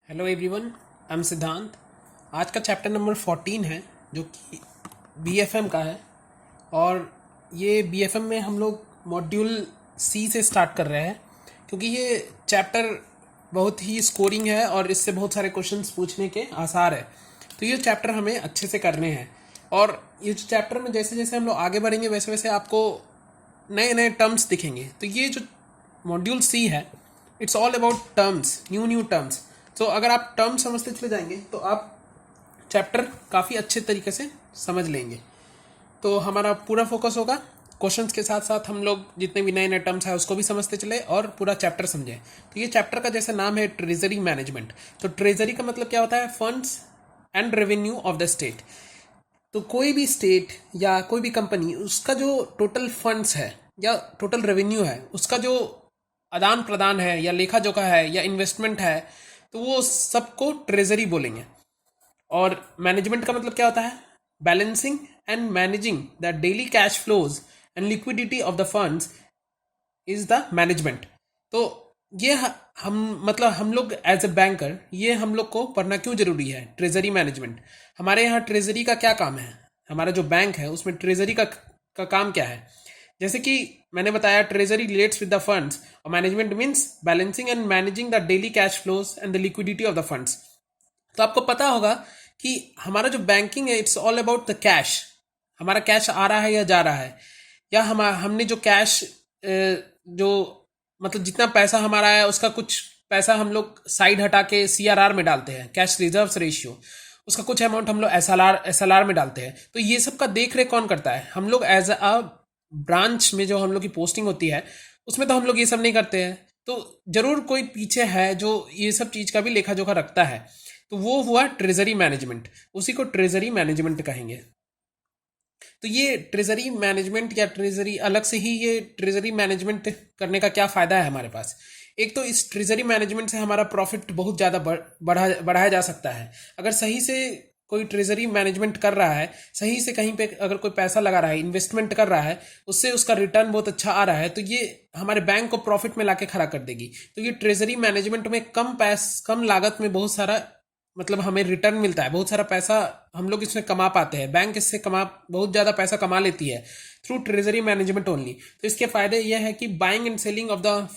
Hello everyone, I am सिद्धांत। आज का चैप्टर नंबर 14 है जो कि बीएफएम का है। और ये बीएफएम में हम लोग मॉड्यूल सी से स्टार्ट कर रहे हैं क्योंकि ये चैप्टर बहुत ही स्कोरिंग है और इससे बहुत सारे क्वेश्चंस पूछने के आसार है। तो ये चैप्टर हमें अच्छे से करने हैं और ये जो चैप्टर में जैसे जैसे हम लोग आगे बढ़ेंगे वैसे वैसे आपको नए नए टर्म्स दिखेंगे। तो ये जो मॉड्यूल सी है, it's all about terms, new new terms. तो अगर आप टर्म समझते चले जाएंगे तो आप चैप्टर काफ़ी अच्छे तरीके से समझ लेंगे। तो हमारा पूरा फोकस होगा क्वेश्चंस के साथ साथ हम लोग जितने भी नए नए टर्म्स हैं उसको भी समझते चले और पूरा चैप्टर समझें। तो ये चैप्टर का जैसे नाम है ट्रेजरी मैनेजमेंट। तो ट्रेजरी का मतलब क्या होता है? Funds and revenue of the state. तो कोई भी स्टेट या कोई भी कंपनी, उसका जो टोटल फंड्स है या टोटल रेवेन्यू है, उसका जो आदान प्रदान है या लेखा जोखा है या इन्वेस्टमेंट है, तो वो सबको ट्रेजरी बोलेंगे। और मैनेजमेंट का मतलब क्या होता है? Balancing and managing the daily cash flows and liquidity of the funds is the management. तो ये हम मतलब हम लोग एज ए बैंकर, ये हम लोग को पढ़ना क्यों जरूरी है? Treasury management. हमारे यहाँ ट्रेजरी का क्या काम है? हमारा जो बैंक है उसमें ट्रेजरी का काम क्या है? जैसे कि मैंने बताया, treasury relates with the funds और management means balancing and managing the daily cash flows and the liquidity of the funds. तो आपको पता होगा कि हमारा जो बैंकिंग है, it's all about the cash. हमारा कैश आ रहा है या जा रहा है, या हमने जो कैश जो मतलब जितना पैसा हमारा है उसका कुछ पैसा हम लोग साइड हटा के सीआरआर में डालते हैं, कैश रिजर्व्स रेशियो। उसका कुछ अमाउंट हम लोग एसएलआर में डालते हैं। तो ये सब का देख रेख कौन करता है? हम लोग एज अ ब्रांच में जो हम लोग की पोस्टिंग होती है उसमें तो हम लोग ये सब नहीं करते हैं। तो जरूर कोई पीछे है जो ये सब चीज का भी लेखा जोखा रखता है। तो वो हुआ ट्रेजरी मैनेजमेंट, उसी को ट्रेजरी मैनेजमेंट कहेंगे। तो ये ट्रेजरी मैनेजमेंट या ट्रेजरी अलग से ही, ये ट्रेजरी मैनेजमेंट करने का क्या फ़ायदा है हमारे पास? एक तो इस ट्रेजरी मैनेजमेंट से हमारा प्रॉफिट बहुत ज़्यादा बढ़ाया जा सकता है। अगर सही से कोई ट्रेजरी मैनेजमेंट कर रहा है, सही से कहीं पे अगर कोई पैसा लगा रहा है, इन्वेस्टमेंट कर रहा है, उससे उसका रिटर्न बहुत अच्छा आ रहा है, तो ये हमारे बैंक को प्रॉफिट में लाके खड़ा कर देगी। तो ये ट्रेजरी मैनेजमेंट में कम लागत में बहुत सारा मतलब हमें रिटर्न मिलता है, बहुत सारा पैसा हम लोग इसमें कमा पाते हैं। बैंक इससे बहुत ज़्यादा पैसा कमा लेती है थ्रू ट्रेजरी मैनेजमेंट ओनली। तो इसके फायदे यह है कि buying and selling of the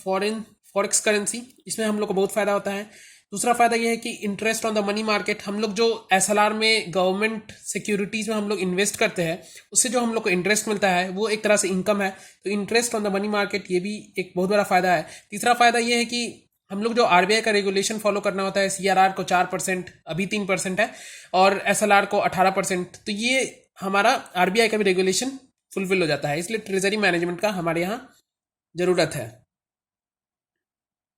forex currency, इसमें हम लोग को बहुत फायदा होता है। दूसरा फायदा यह है कि interest on the money market, हम लोग जो एसएलआर में गवर्नमेंट सिक्योरिटीज में हम लोग इन्वेस्ट करते हैं, उससे जो हम लोग को इंटरेस्ट मिलता है वो एक तरह से इनकम है। तो interest on the money market, ये भी एक बहुत बड़ा फायदा है। तीसरा फायदा यह है कि हम लोग जो आरबीआई का रेगुलेशन फॉलो करना होता है, सीआरआर को 4%, अभी 3% है, और एसएलआर को 18%, तो ये हमारा आरबीआई का भी रेगुलेशन फुलफिल हो जाता है। इसलिए ट्रेजरी मैनेजमेंट का हमारे यहाँ जरूरत है।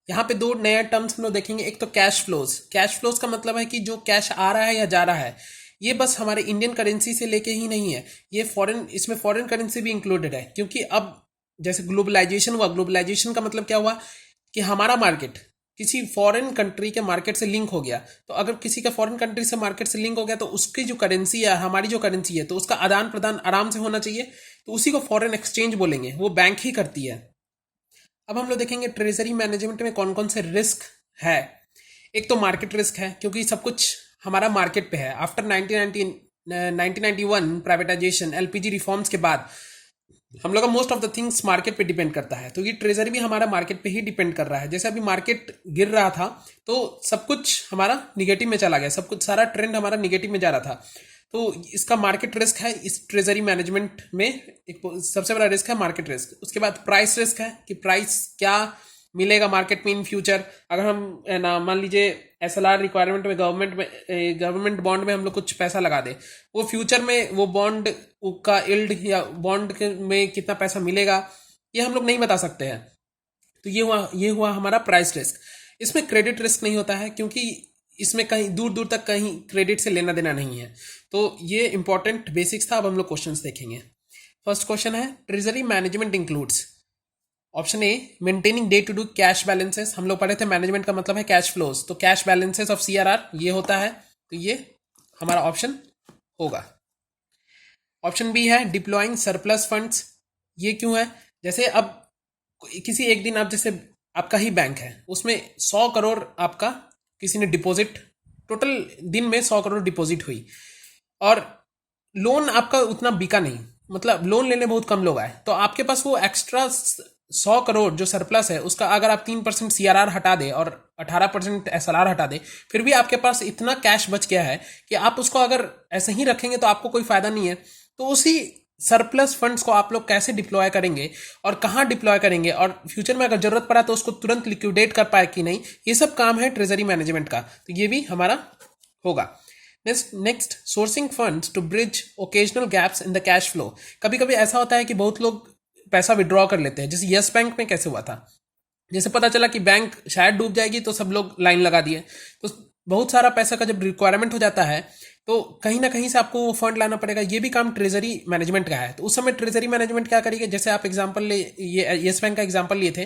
यहाँ पे दो नया टर्म्स हम लोग देखेंगे। एक तो कैश फ्लोज। कैश फ्लोज का मतलब है कि जो कैश आ रहा है या जा रहा है, ये बस हमारे इंडियन करेंसी से लेके ही नहीं है, ये इसमें फॉरेन करेंसी भी इंक्लूडेड है। क्योंकि अब जैसे ग्लोबलाइजेशन हुआ, ग्लोबलाइजेशन का मतलब क्या हुआ कि हमारा मार्केट किसी फॉरेन कंट्री के मार्केट से लिंक हो गया। तो अगर किसी का फॉरेन कंट्री से मार्केट से लिंक हो गया तो उसकी जो करेंसी है, हमारी जो करेंसी है, तो उसका आदान प्रदान आराम से होना चाहिए। तो उसी को फॉरेन एक्सचेंज बोलेंगे, वो बैंक ही करती है। अब हम लोग देखेंगे ट्रेजरी मैनेजमेंट में कौन कौन से रिस्क है। एक तो मार्केट रिस्क है, क्योंकि सब कुछ हमारा मार्केट पे है। आफ्टर 1991 प्राइवेटाइजेशन, एलपीजी रिफॉर्म्स के बाद हम लोग का most of the things market पे डिपेंड करता है। तो ये ट्रेजरी भी हमारा मार्केट पे ही डिपेंड कर रहा है। जैसे अभी मार्केट गिर रहा था तो सब कुछ हमारा निगेटिव में चला गया, सब कुछ सारा ट्रेंड हमारा निगेटिव में जा रहा था। तो इसका मार्केट रिस्क है इस ट्रेजरी मैनेजमेंट में। एक सबसे बड़ा रिस्क है मार्केट रिस्क। उसके बाद प्राइस रिस्क है कि प्राइस क्या मिलेगा मार्केट में इन फ्यूचर। अगर हम ना मान लीजिए एसएलआर रिक्वायरमेंट में गवर्नमेंट बॉन्ड में हम लोग कुछ पैसा लगा दे, वो फ्यूचर में वो बॉन्ड का इल्ड या बॉन्ड में कितना पैसा मिलेगा ये हम लोग नहीं बता सकते हैं। तो ये हुआ हमारा प्राइस रिस्क। इसमें क्रेडिट रिस्क नहीं होता है, क्योंकि इसमें कहीं दूर दूर तक कहीं क्रेडिट से लेना देना नहीं है। तो ये इंपॉर्टेंट बेसिक्स था। अब हम लोग क्वेश्चंस देखेंगे। फर्स्ट क्वेश्चन है, treasury management includes. Option A, maintaining day to day cash balances. हम लोग पढ़े थे मैनेजमेंट का मतलब है कैश फ्लोज, तो कैश बैलेंसेस ऑफ सीआरआर ये होता है। तो ये हमारा ऑप्शन होगा। ऑप्शन बी है, डिप्लॉइंग सरप्लस फंड्स। ये क्यों है? जैसे अब किसी एक दिन आप, जैसे आपका ही बैंक है, उसमें 100 करोड़ आपका किसी ने डिपॉजिट, टोटल दिन में 100 करोड़ डिपॉजिट हुई और लोन आपका उतना बिका नहीं, मतलब लोन लेने बहुत कम लोग आए, तो आपके पास वो एक्स्ट्रा 100 करोड़ जो सरप्लस है उसका अगर आप 3% CRR हटा दे और 18% SLR हटा दे, फिर भी आपके पास इतना कैश बच गया है कि आप उसको अगर ऐसे ही रखेंगे तो आपको कोई फायदा नहीं है। तो उसी सरप्लस फंड्स को आप लोग कैसे डिप्लॉय करेंगे और कहाँ डिप्लॉय करेंगे और फ्यूचर में अगर जरूरत पड़ा तो उसको तुरंत लिक्विडेट कर पाए कि नहीं, ये सब काम है ट्रेजरी मैनेजमेंट का, तो ये भी हमारा होगा। Next, sourcing funds to bridge occasional gaps in the cash flow. कभी कभी ऐसा होता है कि बहुत लोग पैसा विड्रॉ कर लेते हैं, जैसे यस बैंक में कैसे हुआ था, जैसे पता चला कि बैंक शायद डूब जाएगी तो सब लोग लाइन लगा दिए, तो बहुत सारा पैसा का जब रिक्वायरमेंट हो जाता है तो कहीं ना कहीं से आपको वो फंड लाना पड़ेगा। ये भी काम ट्रेजरी मैनेजमेंट का है। तो उस समय ट्रेजरी मैनेजमेंट क्या करेगी, जैसे आप एग्जांपल ले, ये यस बैंक का एग्जांपल लिए थे,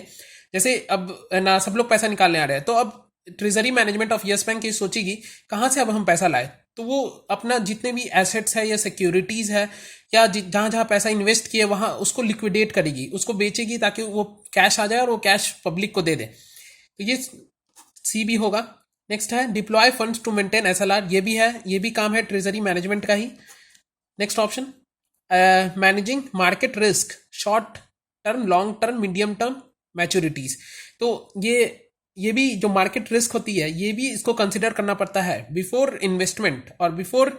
जैसे अब ना सब लोग पैसा निकालने आ रहे हैं, तो अब treasury management of yes bank ये सोचेगी कहाँ से अब हम पैसा लाए, तो वो अपना जितने भी एसेट्स है या सिक्योरिटीज है या जहां जहां पैसा इन्वेस्ट किए वहां उसको लिक्विडेट करेगी, उसको बेचेगी ताकि वो कैश आ जाए और वो कैश पब्लिक को दे दे। तो ये सी भी होगा। नेक्स्ट है deploy funds to maintain SLR, ये भी है, ये भी काम है ट्रेजरी मैनेजमेंट का ही। Next option, managing market risk, short term, long term, medium term maturities. तो ये भी जो मार्केट रिस्क होती है ये भी इसको कंसिडर करना पड़ता है बिफोर इन्वेस्टमेंट और before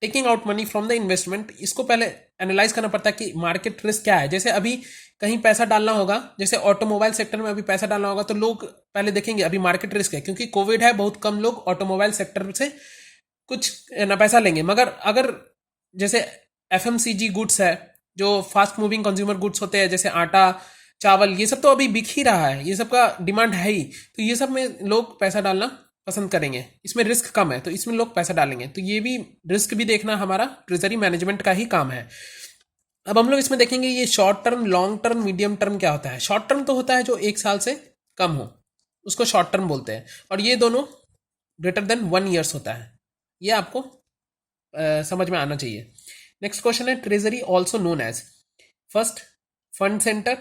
taking out money from the investment. इसको पहले एनालाइज करना पड़ता है कि मार्केट रिस्क क्या है। जैसे अभी कहीं पैसा डालना होगा, जैसे ऑटोमोबाइल सेक्टर में अभी पैसा डालना होगा तो लोग पहले देखेंगे अभी मार्केट रिस्क है, क्योंकि कोविड है, बहुत कम लोग ऑटोमोबाइल सेक्टर से कुछ ना पैसा लेंगे। मगर अगर जैसे FMCG गुड्स है, जो फास्ट मूविंग कंज्यूमर गुड्स होते हैं, जैसे आटा, चावल, ये सब तो अभी बिक ही रहा है, ये सब का डिमांड है ही, तो ये सब में लोग पैसा डालना पसंद करेंगे, इसमें रिस्क कम है तो इसमें लोग पैसा डालेंगे। तो ये भी रिस्क भी देखना हमारा ट्रेजरी मैनेजमेंट का ही काम है। अब हम लोग इसमें देखेंगे ये short term, long term, medium term क्या होता है। शॉर्ट टर्म तो होता है जो 1 साल से कम हो, उसको शॉर्ट टर्म बोलते हैं, और ये दोनों ग्रेटर देन 1 ईयर्स होता है। ये आपको समझ में आना चाहिए। नेक्स्ट क्वेश्चन है treasury also known as, first fund centre,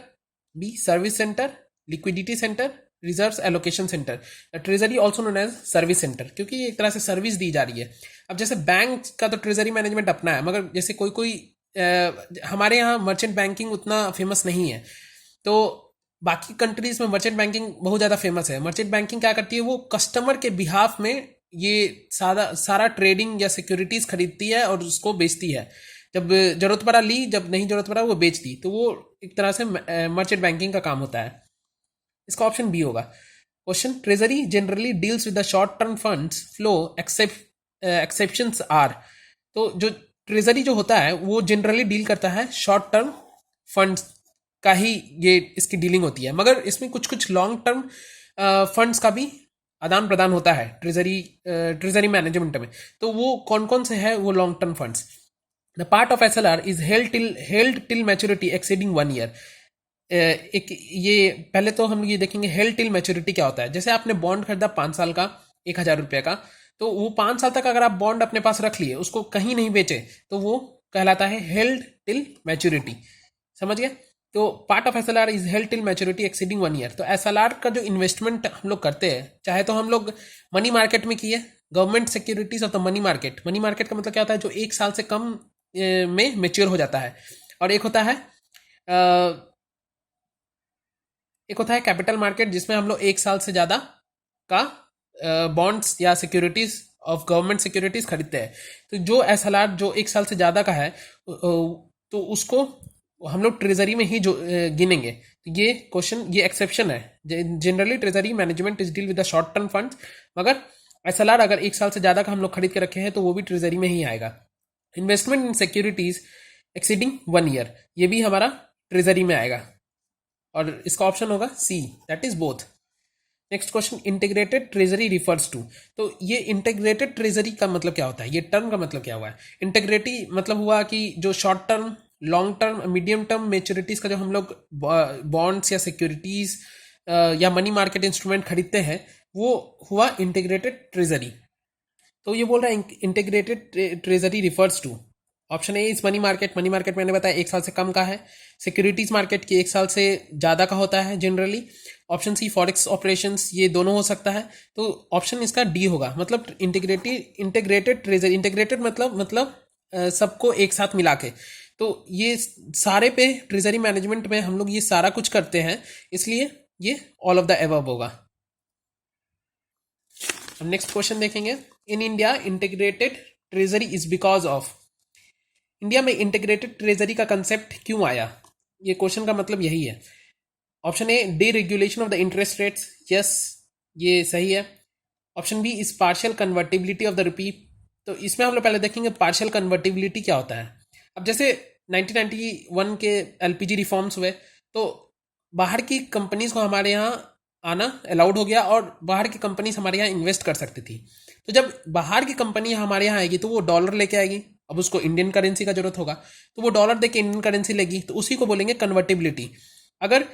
B service centre, liquidity centre, reserve allocation centre. Treasury also known as service centre, क्योंकि ये एक तरह से सर्विस दी जा रही है। अब जैसे बैंक का तो ट्रेजरी मैनेजमेंट अपना है, मगर जैसे कोई कोई हमारे यहाँ मर्चेंट बैंकिंग उतना फेमस नहीं है, तो बाकी कंट्रीज में मर्चेंट बैंकिंग बहुत ज़्यादा फेमस है। मर्चेंट बैंकिंग क्या करती है, वो कस्टमर के बिहाफ में ये सारा ट्रेडिंग या सिक्योरिटीज खरीदती है और उसको बेचती है। जब जरूरत पड़ा ली, जब नहीं जरूरत पड़ा वो बेच दी, तो वो एक तरह से मर्चेंट बैंकिंग का काम होता है। इसका ऑप्शन बी होगा। Question, treasury generally deals with the short term funds flow exceptions are. तो जो ट्रेजरी जो होता है वो जनरली डील करता है शॉर्ट टर्म फंड्स का ही, ये इसकी डीलिंग होती है, मगर इसमें कुछ कुछ लॉन्ग टर्म फंड्स का भी आदान प्रदान होता है ट्रेजरी मैनेजमेंट में। तो वो कौन कौन से है वो long term funds. The part of SLR is held till maturity exceeding 1 year. एक ये पहले तो हम ये देखेंगे हेल्ड टिल मैच्योरिटी क्या होता है। जैसे आपने बॉन्ड खरीदा 5 साल का 1,000 रुपये का, तो वो 5 साल तक अगर आप बॉन्ड अपने पास रख लिए, उसको कहीं नहीं बेचे, तो वो कहलाता है हेल्ड टिल मैच्योरिटी। समझ गए। तो part of SLR is held till maturity exceeding 1 year. तो SLR का जो इन्वेस्टमेंट हम लोग करते हैं, चाहे तो हम लोग मनी मार्केट में किए, गवर्नमेंट सिक्योरिटीज और तो मनी मार्केट। मनी मार्केट का मतलब क्या होता है, जो 1 साल से कम में मेच्योर हो जाता है। और एक होता है कैपिटल मार्केट, जिसमें हम लोग 1 साल से ज़्यादा का बॉन्ड्स या सिक्योरिटीज ऑफ गवर्नमेंट सिक्योरिटीज खरीदते हैं। तो जो SLR जो 1 साल से ज़्यादा का है, तो उसको हम लोग ट्रेजरी में ही जो गिनेंगे। तो ये क्वेश्चन, ये एक्सेप्शन है। Generally treasury management is deal with the short term funds, मगर SLR अगर 1 साल से ज़्यादा का हम लोग खरीद के रखे हैं तो वो भी ट्रेजरी में ही आएगा। Investment in securities exceeding 1 year, ये भी हमारा ट्रेजरी में आएगा, और इसका ऑप्शन होगा C, that is both. Next question, integrated treasury refers to. तो ये इंटीग्रेटेड ट्रेजरी का मतलब क्या होता है, ये टर्म का मतलब क्या हुआ है। इंटीग्रेटी मतलब हुआ कि जो short term, long term, medium term maturities का जो हम लोग बॉन्ड्स या सिक्योरिटीज या मनी मार्केट इंस्ट्रूमेंट खरीदते हैं, वो हुआ इंटीग्रेटेड ट्रेजरी। तो ये बोल रहा है integrated treasury refers to option A is money market. Money market मैंने बताया 1 साल से कम का है। सिक्योरिटीज मार्केट की 1 साल से ज़्यादा का होता है generally. Option C forex operations, ये दोनों हो सकता है। तो ऑप्शन इसका डी होगा, मतलब इंटीग्रेटेड ट्रेजरी। इंटीग्रेटेड मतलब सबको एक साथ मिला के। तो ये सारे पे ट्रेजरी मैनेजमेंट में हम लोग ये सारा कुछ करते हैं, इसलिए ये ऑल ऑफ द एबव होगा। अब नेक्स्ट क्वेश्चन देखेंगे। In India integrated treasury is because of. India में इंटीग्रेटेड ट्रेजरी का कंसेप्ट क्यों आया? ये क्वेश्चन का मतलब यही है। Option A deregulation of the interest rates, yes ये सही है। Option B is partial convertibility of the rupee. तो इसमें हम लोग पहले देखेंगे पार्शियल कन्वर्टिबिलिटी क्या होता है। अब जैसे 1991 के एलपीजी रिफॉर्म्स हुए, तो बाहर की कंपनीज को हमारे यहाँ आना अलाउड हो गया और बाहर की कंपनीज हमारे यहाँ इन्वेस्ट कर सकती थी। तो जब बाहर की कंपनी हमारे यहाँ आएगी तो वो डॉलर लेके आएगी। अब उसको इंडियन करेंसी का जरूरत होगा, तो वो डॉलर देके इंडियन करेंसी लेगी, तो उसी को बोलेंगे कन्वर्टिबिलिटी। अगर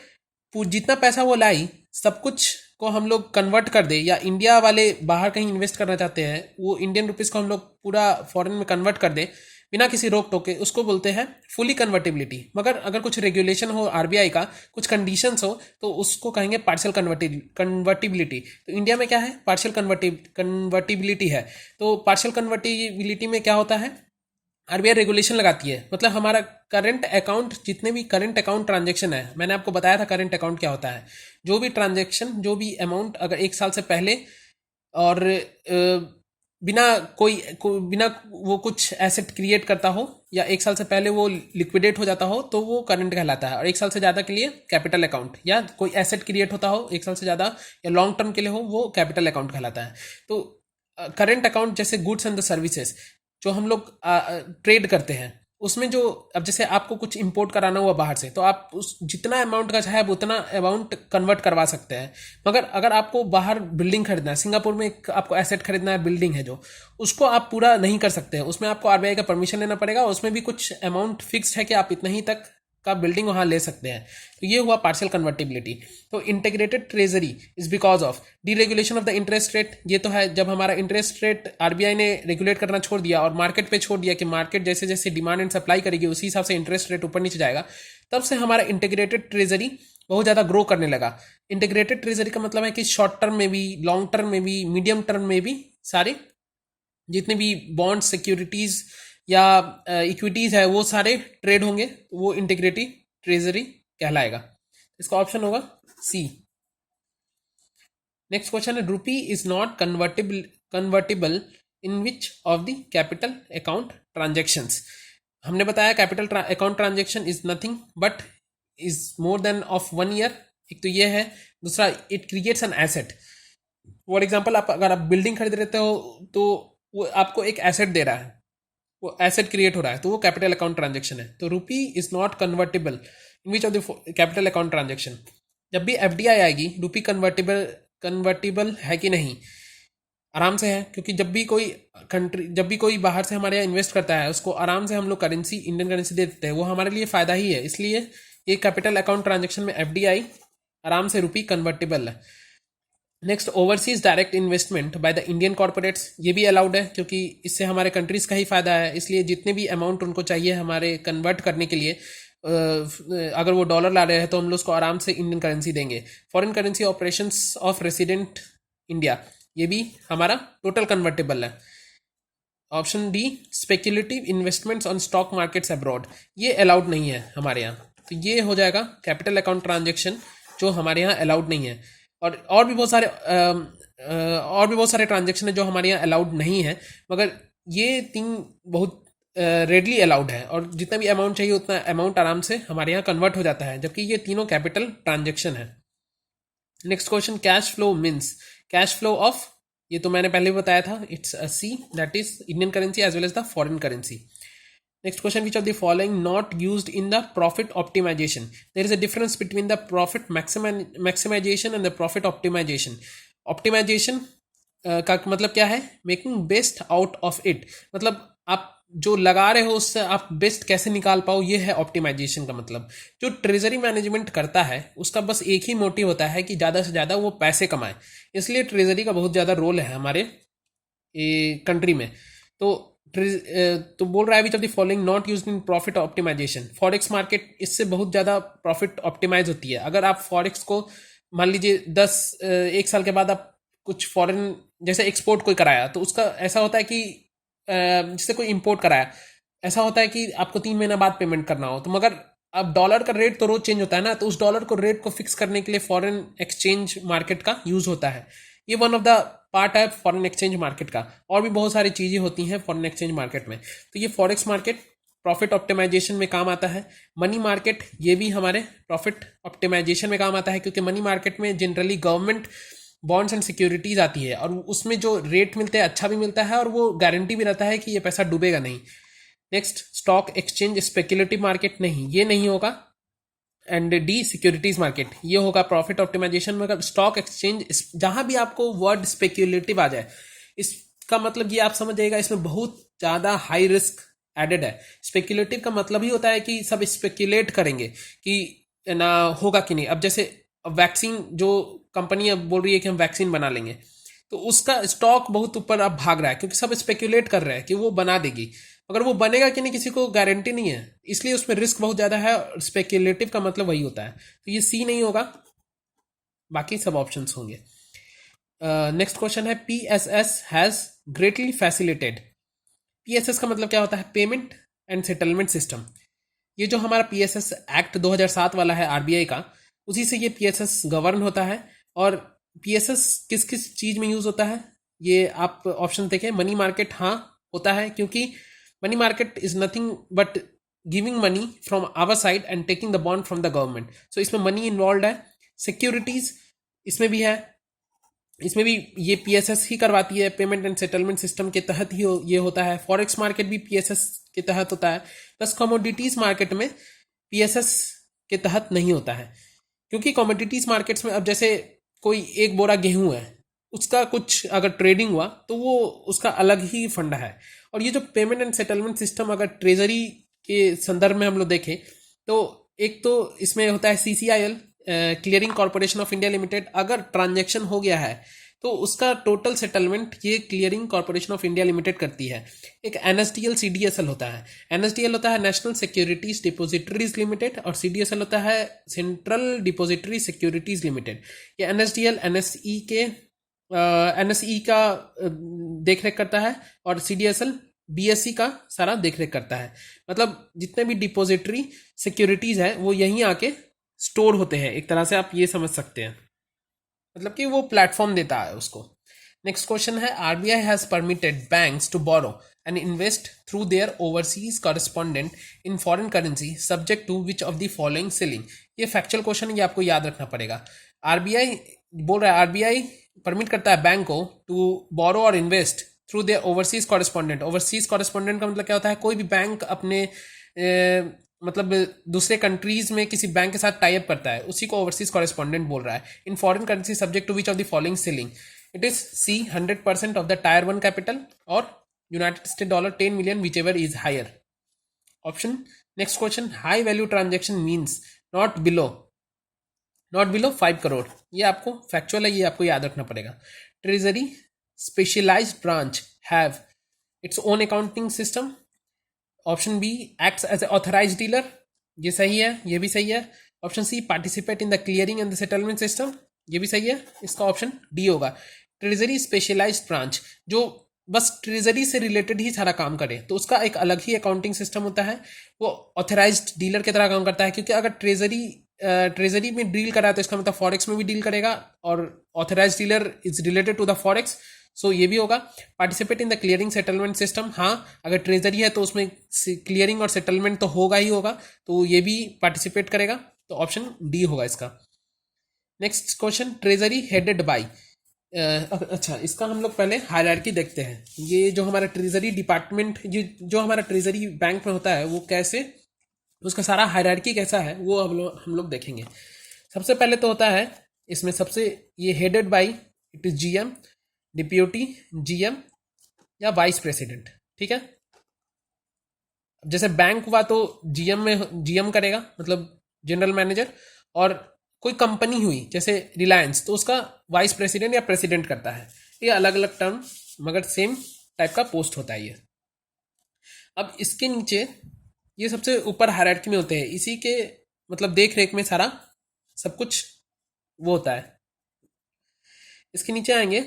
जितना पैसा वो लाई सब कुछ को हम लोग कन्वर्ट कर दे, या इंडिया वाले बाहर कहीं इन्वेस्ट करना चाहते हैं, वो इंडियन रुपीस को हम लोग पूरा फॉरेन में कन्वर्ट कर दे बिना किसी रोक टोक के, उसको बोलते हैं फुली कन्वर्टिबिलिटी। मगर अगर कुछ रेगुलेशन हो आरबीआई का, कुछ कंडीशंस हो, तो उसको कहेंगे पार्शियल कन्वर्टिबिलिटी। तो इंडिया में क्या है? पार्शियल कन्वर्टिबिलिटी है। तो पार्शियल कन्वर्टिबिलिटी में क्या होता है? आरबीआई रेगुलेशन लगाती है, मतलब हमारा करंट अकाउंट, जितने भी करंट अकाउंट ट्रांजेक्शन है, मैंने आपको बताया था करंट अकाउंट क्या होता है। जो भी ट्रांजेक्शन, जो भी अमाउंट अगर 1 साल से पहले और बिना बिना वो कुछ एसेट क्रिएट करता हो, या 1 साल से पहले वो लिक्विडेट हो जाता हो, तो वो करंट कहलाता है। और 1 साल से ज़्यादा के लिए कैपिटल अकाउंट, या कोई एसेट क्रिएट होता हो 1 साल से ज़्यादा या लॉन्ग टर्म के लिए हो, वो कैपिटल अकाउंट कहलाता है। तो करंट अकाउंट जैसे गुड्स एंड द सर्विसेज जो हम लोग ट्रेड करते हैं, उसमें जो, अब जैसे आपको कुछ इंपोर्ट कराना हुआ बाहर से, तो आप उस जितना अमाउंट का चाहे उतना अमाउंट कन्वर्ट करवा सकते हैं। मगर अगर आपको बाहर बिल्डिंग खरीदना है, सिंगापुर में एक आपको एसेट खरीदना है, बिल्डिंग है जो, उसको आप पूरा नहीं कर सकते हैं, उसमें आपको आरबीआई का परमिशन लेना पड़ेगा। उसमें भी कुछ अमाउंट फिक्स्ड है कि आप इतना ही तक का बिल्डिंग वहां ले सकते हैं। तो ये हुआ पार्शियल कन्वर्टिबिलिटी। तो integrated treasury is because of deregulation of the interest rate. ये तो है जब हमारा इंटरेस्ट रेट आरबीआई ने रेगुलेट करना छोड़ दिया और मार्केट पे छोड़ दिया कि मार्केट जैसे जैसे डिमांड एंड सप्लाई करेगी उसी हिसाब से इंटरेस्ट रेट ऊपर नीचे जाएगा, तब से हमारा इंटीग्रेटेड ट्रेजरी बहुत ज़्यादा ग्रो करने लगा। इंटीग्रेटेड ट्रेजरी का मतलब है कि शॉर्ट टर्म में भी, लॉन्ग टर्म में भी, मीडियम टर्म में भी सारे जितने भी बॉन्ड, सिक्योरिटीज या इक्विटीज है, वो सारे ट्रेड होंगे, वो इंटीग्रेटेड ट्रेजरी कहलाएगा। इसका ऑप्शन होगा सी। नेक्स्ट क्वेश्चन है, रुपी is not convertible in which of the capital account transactions. हमने बताया capital account transaction is nothing but is more than of 1 year. एक तो ये है, दूसरा it creates an asset. For example, आप अगर आप बिल्डिंग खरीद रहते हो तो वो आपको एक एसेट दे रहा है, वो एसेट क्रिएट हो रहा है, तो वो कैपिटल अकाउंट ट्रांजेक्शन है। तो रुपी is not convertible in which of the capital account transaction. जब भी एफडीआई आएगी, रुपी कन्वर्टेबल है कि नहीं? आराम से है, क्योंकि जब भी कोई बाहर से हमारे यहाँ इन्वेस्ट करता है, उसको आराम से हम लोग करेंसी, इंडियन करेंसी दे देते हैं, वो हमारे लिए फ़ायदा ही है। इसलिए ये कैपिटल अकाउंट ट्रांजेक्शन में एफडीआई आराम से रुपी कन्वर्टेबल है। Next, overseas direct investment by the Indian corporates, ये भी अलाउड है, क्योंकि इससे हमारे कंट्रीज़ का ही फायदा है। इसलिए जितने भी अमाउंट उनको चाहिए हमारे कन्वर्ट करने के लिए, अगर वो डॉलर ला रहे हैं तो हम लोग उसको आराम से इंडियन करेंसी देंगे। Foreign currency operations of resident India, ये भी हमारा टोटल कन्वर्टेबल है। Option D, speculative investments on stock markets abroad, ये अलाउड नहीं है हमारे यहाँ। तो ये हो जाएगा कैपिटल अकाउंट ट्रांजेक्शन जो हमारे यहाँ अलाउड नहीं है। और भी बहुत सारे ट्रांजेक्शन है जो हमारे यहाँ अलाउड नहीं है, मगर ये 3 बहुत रेडली अलाउड है, और जितना भी अमाउंट चाहिए उतना अमाउंट आराम से हमारे यहाँ कन्वर्ट हो जाता है, जबकि ये तीनों कैपिटल ट्रांजेक्शन है। Next question, cash flow means. Cash flow of, ये तो मैंने पहले भी बताया था, it's a C, that is Indian currency as well as the foreign currency. Next question, which of the following not used in the profit optimization? There is a difference between the profit maximization and the profit optimization. Optimization का मतलब क्या है? Making best out of it, मतलब आप जो लगा रहे हो उससे आप बेस्ट कैसे निकाल पाओ, ये है ऑप्टिमाइजेशन का मतलब। जो ट्रेजरी मैनेजमेंट करता है उसका बस एक ही मोटिव होता है कि ज़्यादा से ज़्यादा वो पैसे कमाए, इसलिए ट्रेजरी का बहुत ज़्यादा रोल है हमारे कंट्री में। तो तो बोल रहा है which of the following not used in profit optimisation. Forex market इससे बहुत ज़्यादा प्रॉफिट ऑप्टिमाइज होती है। अगर आप फॉरेक्स को मान लीजिए 1 साल के बाद आप कुछ फॉरेन जैसे एक्सपोर्ट कोई कराया तो उसका ऐसा होता है कि जैसे कोई इंपोर्ट कराया, ऐसा होता है कि आपको 3 महीना बाद पेमेंट करना हो, तो मगर अब डॉलर का रेट तो रोज चेंज होता है ना, तो उस डॉलर को रेट को फिक्स करने के लिए फॉरेन एक्सचेंज मार्केट का यूज होता है। ये वन ऑफ द पार्ट है फॉरेन एक्सचेंज मार्केट का। और भी बहुत सारी चीज़ें होती हैं फॉरेन एक्सचेंज मार्केट में। तो ये फॉरेक्स मार्केट प्रॉफिट ऑप्टिमाइजेशन में काम आता है। मनी मार्केट ये भी हमारे प्रॉफिट ऑप्टिमाइजेशन में काम आता है, क्योंकि मनी मार्केट में generally government bonds and securities आती है और उसमें जो रेट मिलते हैं अच्छा भी मिलता है और वो गारंटी भी रहता है कि ये पैसा डूबेगा नहीं। Next, stock exchange speculative market नहीं, ये नहीं होगा। एंड डी, सिक्योरिटीज मार्केट, ये होगा प्रॉफिट ऑप्टिमाइजेशन में। स्टॉक एक्सचेंज, जहां भी आपको वर्ड स्पेक्युलेटिव आ जाए इसका मतलब ये आप समझ जाइएगा इसमें बहुत ज़्यादा हाई रिस्क एडेड है। स्पेक्युलेटिव का मतलब ही होता है कि सब स्पेक्युलेट करेंगे कि ना होगा कि नहीं। अब जैसे वैक्सीन जो कंपनी अब बोल रही है कि हम वैक्सीन बना लेंगे, तो उसका स्टॉक बहुत ऊपर अब भाग रहा है क्योंकि सब स्पेक्युलेट कर रहे हैं कि वो बना देगी, अगर वो बनेगा कि नहीं किसी को गारंटी नहीं है, इसलिए उसमें रिस्क बहुत ज़्यादा है। और स्पेक्युलेटिव का मतलब वही होता है, तो ये सी नहीं होगा, बाकी सब ऑप्शंस होंगे। नेक्स्ट क्वेश्चन है, P S S has greatly facilitated. P S S का मतलब क्या होता है? Payment and settlement system. ये जो हमारा पी एस एस एक्ट 2007 वाला है आरबीआई का, उसी से ये पी एस एस गवर्न होता है। और पी एस एस किस किस चीज़ में यूज़ होता है ये आप ऑप्शन देखें। मनी मार्केट हाँ होता है, क्योंकि money market is nothing but giving money from our side and taking the bond from the government, so इसमें मनी इन्वॉल्व है। सिक्योरिटीज इसमें भी है, इसमें भी ये पीएसएस ही करवाती है, पेमेंट एंड सेटलमेंट सिस्टम के तहत ही ये होता है। फॉरेक्स मार्केट भी पीएसएस के तहत होता है। प्लस कमोडिटीज मार्केट में पीएसएस के तहत नहीं होता है, क्योंकि कमोडिटीज मार्केट्स में अब जैसे कोई एक बोरा गेहूं है, उसका कुछ अगर ट्रेडिंग हुआ तो वो उसका अलग ही फंड है। और ये जो पेमेंट एंड सेटलमेंट सिस्टम अगर ट्रेजरी के संदर्भ में हम लोग देखें तो एक तो इसमें होता है CCIL, clearing corporation of India limited. अगर ट्रांजैक्शन हो गया है तो उसका टोटल सेटलमेंट ये clearing corporation of India limited करती है। एक एनएसडीएल सीडीएसएल होता है। एनएसडीएल होता है नेशनल सिक्योरिटीज डिपोजिटरीज लिमिटेड और सीडीएसएल होता है सेंट्रल डिपोजिटरी सिक्योरिटीज लिमिटेड। ये एनएसडीएल एनएसई के एनएसई का देखरेख करता है और सीडीएसएल बीएससी का सारा देखरेख करता है। मतलब जितने भी डिपोजिटरी सिक्योरिटीज है वो यहीं आके स्टोर होते हैं, एक तरह से आप ये समझ सकते हैं, मतलब कि वो प्लेटफॉर्म देता है उसको। नेक्स्ट क्वेश्चन है, RBI has permitted banks to borrow and invest through their overseas correspondent in foreign currency subject to which of the following ceiling. ये फैक्चुअल क्वेश्चन, ये आपको याद रखना पड़ेगा। आरबीआई बोल रहा है आरबीआई परमिट करता है बैंक को टू बोरो और invest through their overseas correspondent. Overseas correspondent का मतलब क्या होता है? कोई भी बैंक अपने मतलब दूसरे कंट्रीज में किसी बैंक के साथ टाई अप करता है, उसी को ओवरसीज कॉरेस्पॉन्डेंट बोल रहा है। In foreign currency subject to which of the following ceiling. It is C 100% of the tier 1 capital और United State dollar 10 million which ever is higher option. Next question, high value transaction means not below 5 crore. ये आपको factual है, ये आपको याद रखना पड़ेगा। Treasury specialised branch have its own accounting system. Option B, acts as a authorised dealer, ये सही है, ये भी सही है। Option C, participate in the clearing and the settlement system, ये भी सही है। इसका ऑप्शन डी होगा। ट्रेजरी स्पेशलाइज्ड ब्रांच जो बस ट्रेजरी से रिलेटेड ही सारा काम करे तो उसका एक अलग ही अकाउंटिंग सिस्टम होता है, वो ऑथराइज्ड डीलर की तरह काम करता है। क्योंकि अगर ट्रेजरी में डील करा है तो इसका मतलब फॉरेक्स में भी डील करेगा, और authorised dealer is related to the forex, so ये भी होगा। Participate in the clearing settlement system, हाँ अगर ट्रेजरी है तो उसमें क्लियरिंग और सेटलमेंट तो होगा ही होगा, तो ये भी पार्टिसिपेट करेगा, तो ऑप्शन डी होगा इसका। Next question, treasury headed by. अच्छा, इसका हम लोग पहले हायरार्की देखते हैं। ये जो हमारा ट्रेजरी डिपार्टमेंट, जो हमारा ट्रेजरी बैंक में होता है वो कैसे, उसका सारा हायरार्की कैसा है वो हम लोग देखेंगे। सबसे पहले तो होता है इसमें सबसे ये headed by, it is GM, deputy GM या वाइस प्रेसिडेंट, ठीक है। जैसे बैंक हुआ तो जीएम करेगा, मतलब जनरल मैनेजर, और कोई कंपनी हुई जैसे रिलायंस तो उसका वाइस प्रेसिडेंट या प्रेसिडेंट करता है। ये अलग अलग टर्म मगर सेम टाइप का पोस्ट होता है ये। अब इसके नीचे ये सबसे ऊपर हायरार्की में होते हैं, इसी के मतलब देख रेख में सारा सब कुछ वो होता है। इसके नीचे आएंगे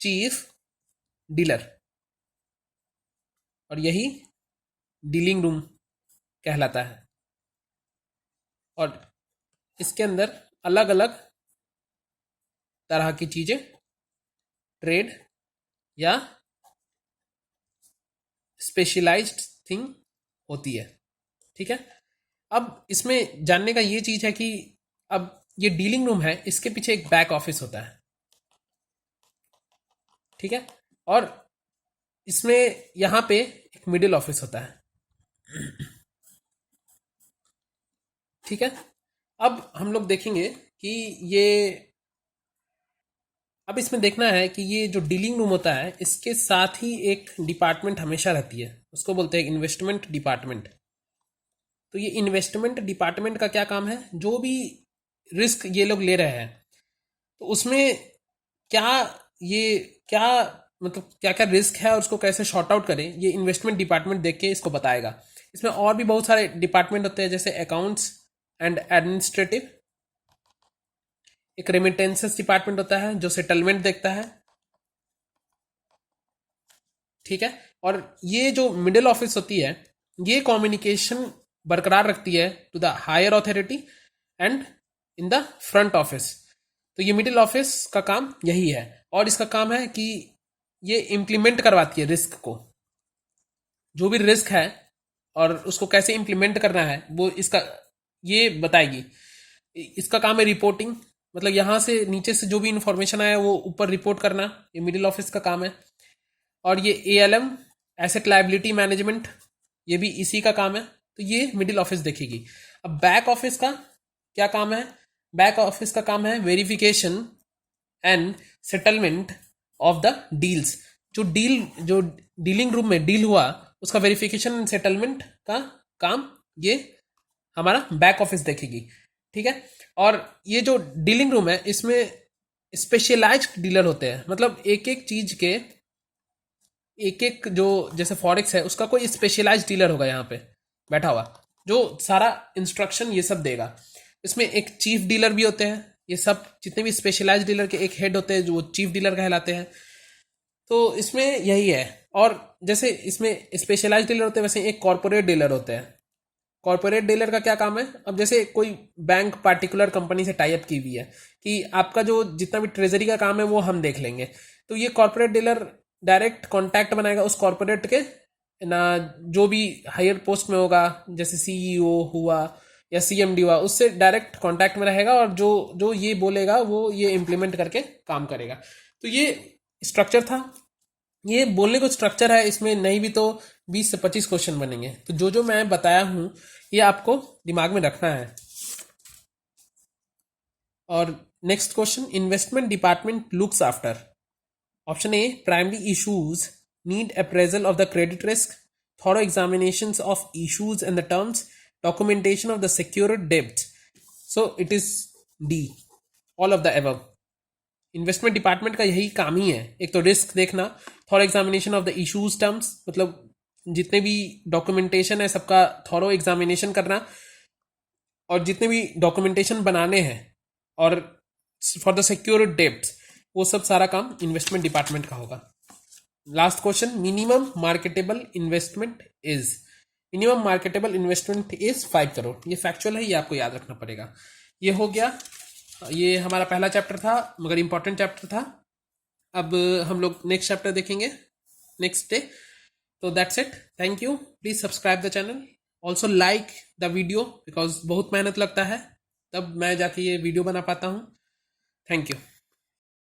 चीफ डीलर, और यही डीलिंग रूम कहलाता है। और इसके अंदर अलग अलग तरह की चीजें ट्रेड या स्पेशलाइज्ड थिंग होती है। ठीक है, अब इसमें जानने का ये चीज है कि अब ये डीलिंग रूम है, इसके पीछे एक बैक ऑफिस होता है। ठीक है, और इसमें यहां पे एक मिडिल ऑफिस होता है। ठीक है, अब हम लोग देखेंगे कि ये, अब इसमें देखना है कि ये जो डीलिंग रूम होता है इसके साथ ही एक डिपार्टमेंट हमेशा रहती है, उसको बोलते हैं इन्वेस्टमेंट डिपार्टमेंट। तो ये इन्वेस्टमेंट डिपार्टमेंट का क्या काम है, जो भी रिस्क ये लोग ले रहे हैं तो उसमें क्या ये क्या मतलब क्या क्या रिस्क है और उसको कैसे शॉर्ट आउट करें, ये इन्वेस्टमेंट डिपार्टमेंट देख के इसको बताएगा। इसमें और भी बहुत सारे डिपार्टमेंट होते हैं, जैसे अकाउंट्स एंड एडमिनिस्ट्रेटिव, एक रेमिटेंसेस डिपार्टमेंट होता है जो सेटलमेंट देखता है। ठीक है, और ये जो मिडिल ऑफिस होती है ये कम्युनिकेशन बरकरार रखती है to the higher authority and in the front office. तो ये मिडिल ऑफिस का काम यही है, और इसका काम है कि ये इम्प्लीमेंट करवाती है रिस्क को, जो भी रिस्क है और उसको कैसे इम्प्लीमेंट करना है वो इसका ये बताएगी। इसका काम है रिपोर्टिंग, मतलब यहाँ से नीचे से जो भी इंफॉर्मेशन आया वो ऊपर रिपोर्ट करना, ये मिडिल ऑफिस का काम है। और ये ALM एसेट लायबिलिटी मैनेजमेंट, ये भी इसी का काम है, तो ये मिडिल ऑफिस देखेगी। अब बैक ऑफिस का क्या काम है, बैक ऑफिस का काम है verification and settlement of the deals. जो डीलिंग रूम में डील हुआ उसका वेरिफिकेशन एंड सेटलमेंट का काम ये हमारा बैक ऑफिस देखेगी। ठीक है, और ये जो डीलिंग रूम है इसमें स्पेशलाइज्ड डीलर होते हैं, मतलब एक एक चीज के एक एक, जो जैसे फॉरेक्स है उसका कोई स्पेशलाइज्ड डीलर होगा यहाँ पे बैठा हुआ, जो सारा इंस्ट्रक्शन ये सब देगा। इसमें एक चीफ डीलर भी होते हैं, ये सब जितने भी स्पेशलाइज्ड डीलर के एक हेड होते हैं जो चीफ डीलर कहलाते हैं। तो इसमें यही है, और जैसे इसमें स्पेशलाइज्ड डीलर होते हैं वैसे एक कॉर्पोरेट डीलर होते हैं। कॉर्पोरेट डीलर का क्या काम है, अब जैसे कोई बैंक पार्टिकुलर कंपनी से टाई अप की हुई है कि आपका जो जितना भी ट्रेजरी का काम है वो हम देख लेंगे, तो ये कॉर्पोरेट डीलर डायरेक्ट कॉन्टैक्ट बनाएगा उस कॉर्पोरेट के ना, जो भी हायर पोस्ट में होगा जैसे CEO हुआ या CMD हुआ, उससे डायरेक्ट कांटेक्ट में रहेगा और जो जो ये बोलेगा वो ये इम्प्लीमेंट करके काम करेगा। तो ये स्ट्रक्चर था, ये बोलने को स्ट्रक्चर है, इसमें नहीं भी तो 20 से 25 क्वेश्चन बनेंगे। तो जो जो मैं बताया हूं ये आपको दिमाग में रखना है। और next question, investment department looks after, option A primary issues need appraisal of the credit risk, thorough examinations of issues and the terms, documentation of the secured debts. So it is D, all of the above. Investment department का यही काम ही है, एक तो risk देखना, thorough examination of the issues terms, मतलब जितने भी डॉक्यूमेंटेशन है सबका थॉरो एग्जामिनेशन करना, और जितने भी डॉक्यूमेंटेशन बनाने हैं, और फॉर द सिक्योर्ड डेब्ट्स, वो सब सारा काम इन्वेस्टमेंट डिपार्टमेंट का होगा। Last question, minimum marketable investment is, minimum marketable investment is 5 crore. ये फैक्चुअल है, ये आपको याद रखना पड़ेगा। ये हो गया, ये हमारा पहला चैप्टर था मगर इंपॉर्टेंट चैप्टर था। अब हम लोग नेक्स्ट चैप्टर देखेंगे नेक्स्ट डे। तो that's it, thank you, please subscribe the channel, also like the video because बहुत मेहनत लगता है तब मैं जाके ये वीडियो बना पाता हूँ। Thank you.